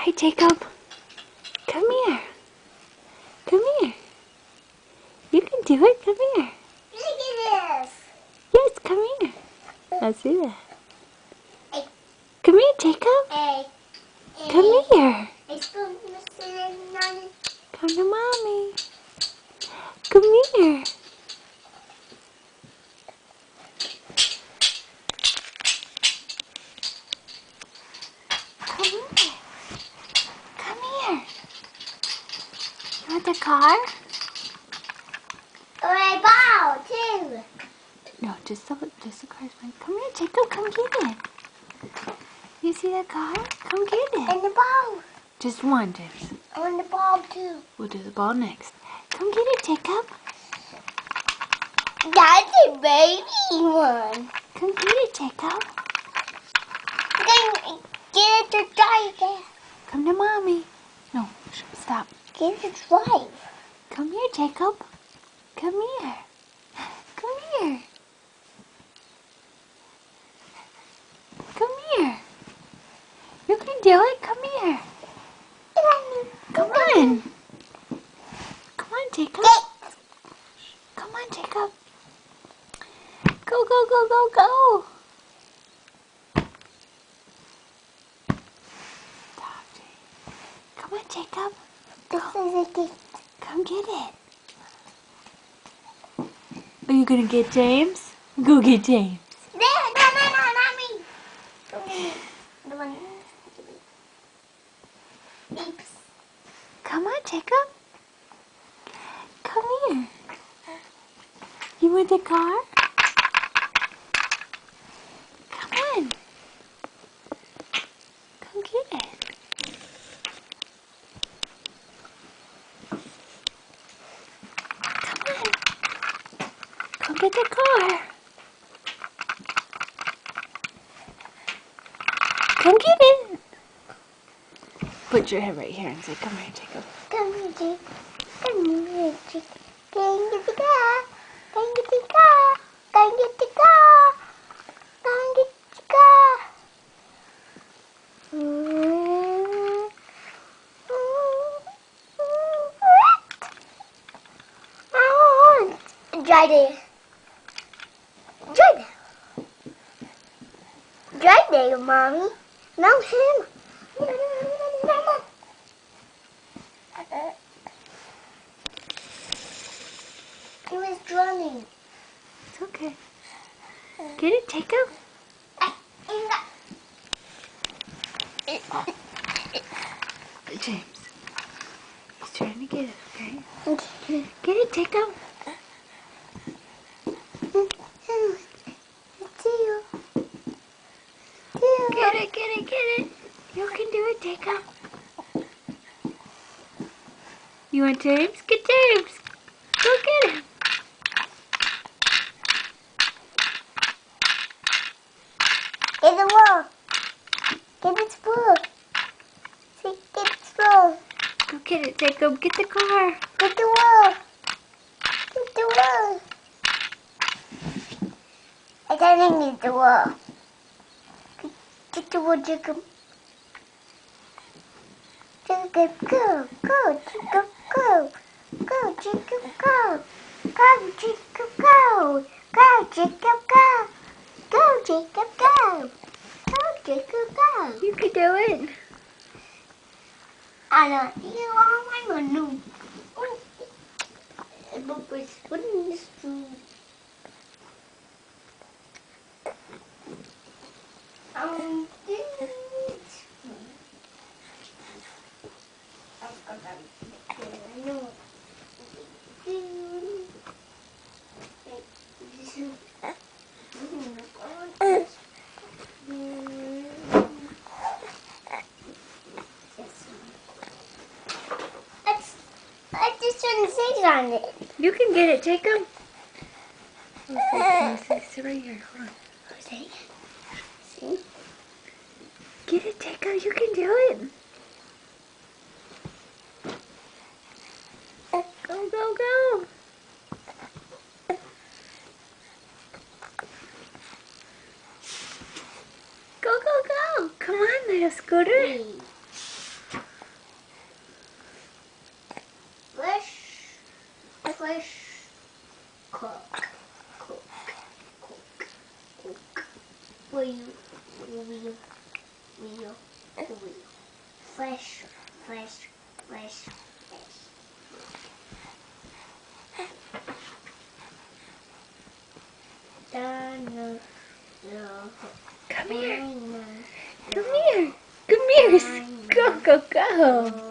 Hi, Jacob. Come here. Come here. You can do it. Come here. Look at this. Yes, come here. I see that. Hey. Come here, Jacob. Hey. Come here. Come to Mommy. Come here. Come here. Come here. You want the car? Or a ball, too. No, just the car's fine. Come here, Jacob. Come get it. You see the car? Come get it. And the ball. Just one, James. I want the ball, too. We'll do the ball next. Come get it, Jacob. That's a baby one. Come get it, Jacob. Then get it to drive. Come to Mommy. No, stop. Get it to drive. Come here, Jacob. Come here. Come here. Come here. You can do it. Come here. Come on. Come on, Jacob. Come on, Jacob. Go, go, go, go, go. Stop, Jake. Come on, Jacob. This is a gift. Come get it. Are you gonna get James? Go get James. No, not me. The one. Oops. Come on, Jacob. Come here. You want the car? Come on. Come get it. Come on. Come get the car. Come get it. Put your head right here and say, come here, Jacob. Come here, Jake. Come here, Jake. Go and get the car. Go and get the car. Go and get the car. Go and get the car. Drive there. Drive there. Drive there, Mommy. No, him. He was drowning. It's okay. Get it, Jacob? James. He's trying to get it, okay? Get it, Jacob. Get it. You can do it, Jacob. You want James? Get James. Go get him. Get the wall. Get the spoon. See, get the spoon. Go get it, Jacob. Get the car. Get the wall. Get the wall. I don't need the wall. Get the wall, Jacob. Jacob, go. Go, Jacob, go. Go, Jacob, go. Go, Jacob, go. Go, Jacob, go. Go, Jacob, go. Go, Jacob, go. You can do it. Anna, you are my manu. I just shouldn't sit on it. You can get it, Jacob. Sit right here. Hold on. Okay. See? Get it, Jacob. You can do it. Go, go, go. Go, go, go. Come on, little scooter. Wheel. Fresh. Dinosaur. Come here. Come here. Come here. Go, go, go.